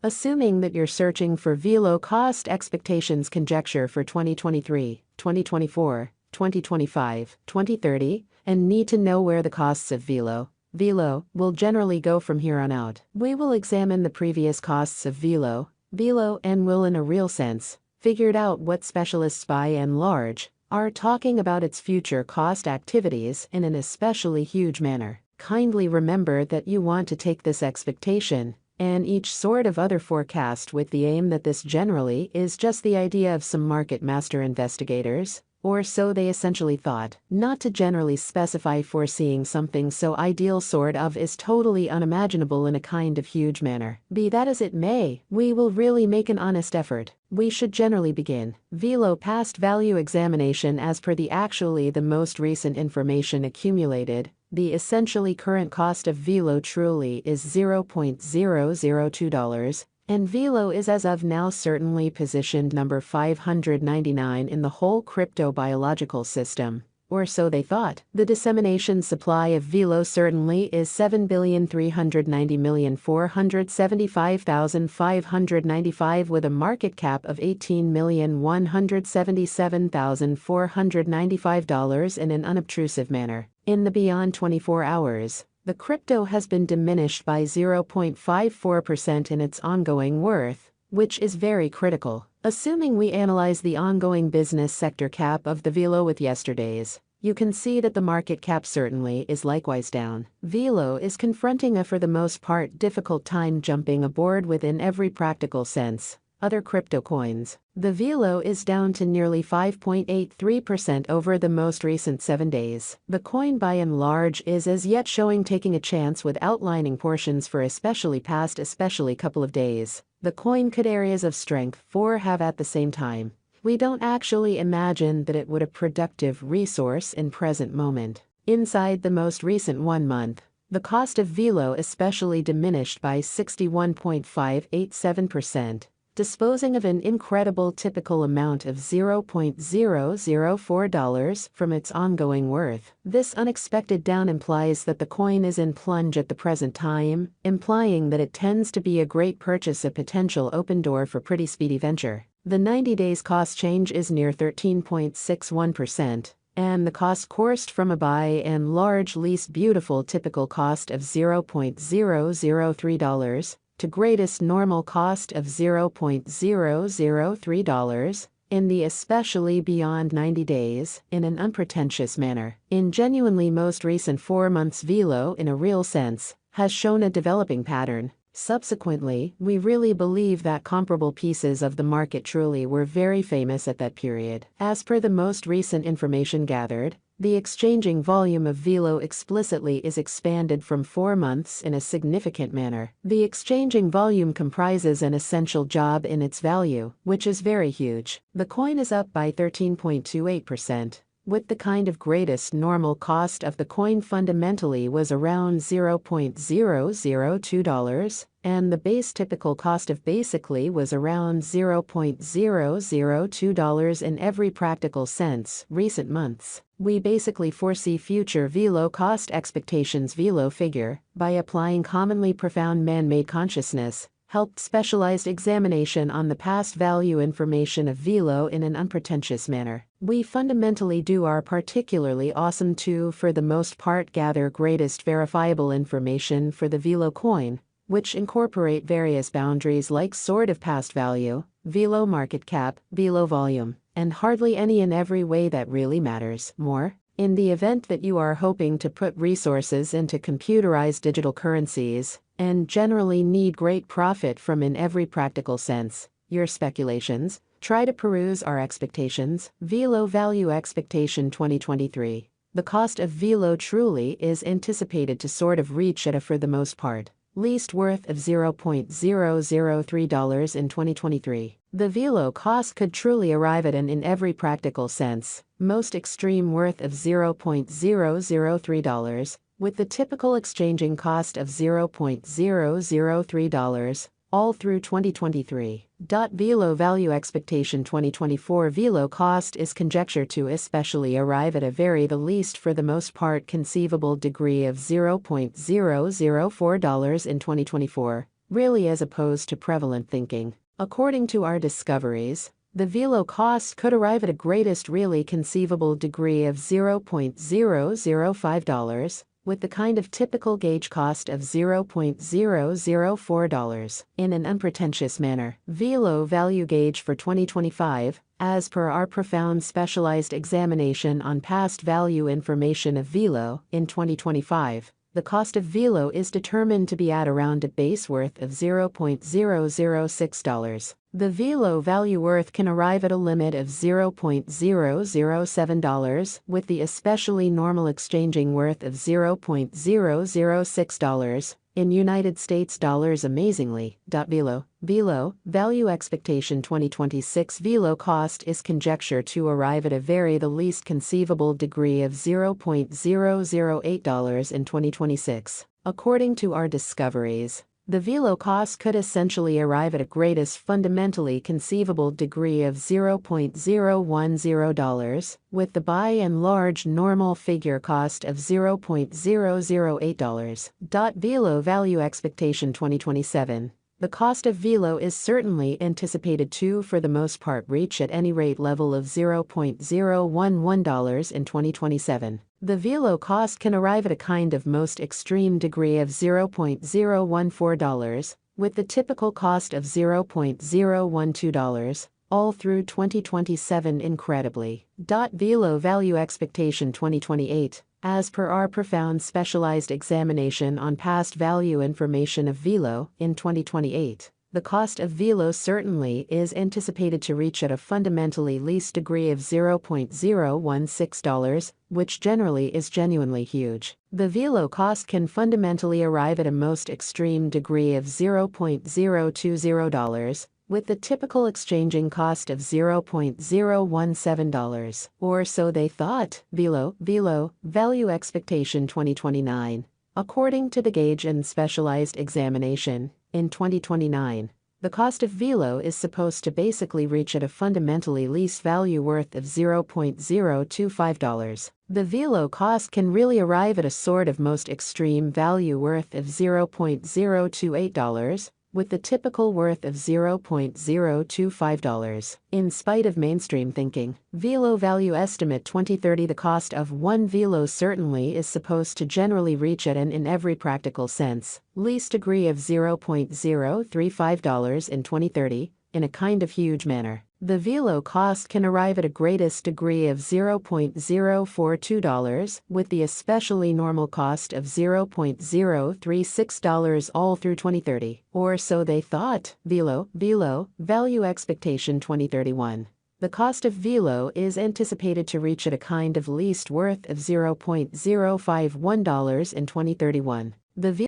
Assuming that you're searching for VELO cost expectations conjecture for 2023, 2024, 2025, 2030, and need to know where the costs of VELO will generally go from here on out. We will examine the previous costs of VELO, and will in a real sense, figured out what specialists by and large are talking about its future cost activities in an especially huge manner. Kindly remember that you want to take this expectation and each sort of other forecast with the aim that this generally is just the idea of some market master investigators, or so they essentially thought, not to generally specify foreseeing something so ideal sort of is totally unimaginable in a kind of huge manner. Be that as it may, we will really make an honest effort. We should generally begin VELO past value examination as per the most recent information accumulated. The essentially current cost of VELO truly is $0.002, and VELO is as of now certainly positioned number 599 in the whole crypto-biological system, or so they thought. The dissemination supply of VELO certainly is 7,390,475,595 with a market cap of $18,177,495 in an unobtrusive manner. In the beyond 24 hours, the crypto has been diminished by 0.54% in its ongoing worth, which is very critical. Assuming we analyze the ongoing business sector cap of the VELO with yesterday's, you can see that the market cap certainly is likewise down. VELO is confronting a for the most part difficult time jumping aboard within every practical sense. Other crypto coins. The VELO is down to nearly 5.83% over the most recent 7 days. The coin by and large is as yet showing taking a chance with outlining portions for especially couple of days. The coin could areas of strength for have at the same time. We don't actually imagine that it would a productive resource in present moment. Inside the most recent 1 month, the cost of VELO especially diminished by 61.587%. Disposing of an incredible typical amount of $0.004 from its ongoing worth. This unexpected down implies that the coin is in plunge at the present time, implying that it tends to be a great purchase, a potential open door for pretty speedy venture. The 90 days cost change is near 13.61%. And the cost coursed from a by and large least beautiful typical cost of $0.003 to greatest normal cost of $0.003 in the especially beyond 90 days in an unpretentious manner. In genuinely most recent 4 months, VELO in a real sense has shown a developing pattern. Subsequently, we really believe that comparable pieces of the market truly were very famous at that period. As per the most recent information gathered, the exchanging volume of VELO explicitly is expanded from 4 months in a significant manner. The exchanging volume comprises an essential job in its value, which is very huge. The coin is up by 13.28%. With the kind of greatest normal cost of the coin fundamentally was around $0.002, and the base typical cost of basically was around $0.002 in every practical sense. Recent months, we basically foresee future VELO cost expectations. VELO figure, by applying commonly profound man-made consciousness, helped specialized examination on the past value information of VELO in an unpretentious manner. We fundamentally do our particularly awesome to for the most part gather greatest verifiable information for the VELO coin, which incorporate various boundaries like sort of past value, VELO market cap, VELO volume, and hardly any in every way that really matters. More, in the event that you are hoping to put resources into computerized digital currencies, and generally need great profit from in every practical sense, your speculations, try to peruse our expectations. VELO value expectation 2023. The cost of VELO truly is anticipated to sort of reach at a for the most part least worth of $0.003 in 2023. The VELO cost could truly arrive at an in every practical sense most extreme worth of $0.003, with the typical exchanging cost of $0.003 all through 2023. VELO value expectation 2024. VELO cost is conjectured to especially arrive at a very the least for the most part conceivable degree of $0.004 in 2024, really, as opposed to prevalent thinking. According to our discoveries, the VELO cost could arrive at a greatest really conceivable degree of $0.005, with the kind of typical gauge cost of $0.004. In an unpretentious manner, VELO value gauge for 2025, as per our profound specialized examination on past value information of VELO in 2025. The cost of VELO is determined to be at around a base worth of $0.006. The VELO value worth can arrive at a limit of $0.007, with the especially normal exchanging worth of $0.006 in United States dollars amazingly. VELO value expectation 2026 VELO cost is conjecture to arrive at a the least conceivable degree of $0.008 in 2026. According to our discoveries, the VELO cost could essentially arrive at a greatest fundamentally conceivable degree of $0.010, with the by and large normal figure cost of $0.008. VELO value expectation 2027. The cost of VELO is certainly anticipated to, for the most part, reach at any rate level of $0.011 in 2027. The VELO cost can arrive at a kind of most extreme degree of $0.014, with the typical cost of $0.012, all through 2027 incredibly. VELO value expectation 2028. As per our profound specialized examination on past value information of VELO in 2028, the cost of VELO certainly is anticipated to reach at a fundamentally least degree of $0.016, which generally is genuinely huge. The VELO cost can fundamentally arrive at a most extreme degree of $0.020, with the typical exchanging cost of $0.017, or so they thought. VELO value expectation 2029. According to the gauge and specialized examination, in 2029, the cost of VELO is supposed to basically reach at a fundamentally least value worth of $0.025. The VELO cost can really arrive at a sort of most extreme value worth of $0.028, with the typical worth of $0.025. In spite of mainstream thinking, VELO value estimate 2030. The cost of one VELO certainly is supposed to generally reach at an, in every practical sense, least degree of $0.035 in 2030, in a kind of huge manner. The VELO cost can arrive at a greatest degree of $0.042, with the especially normal cost of $0.036 all through 2030, or so they thought. VELO value expectation 2031. The cost of VELO is anticipated to reach at a kind of least worth of $0.051 in 2031. The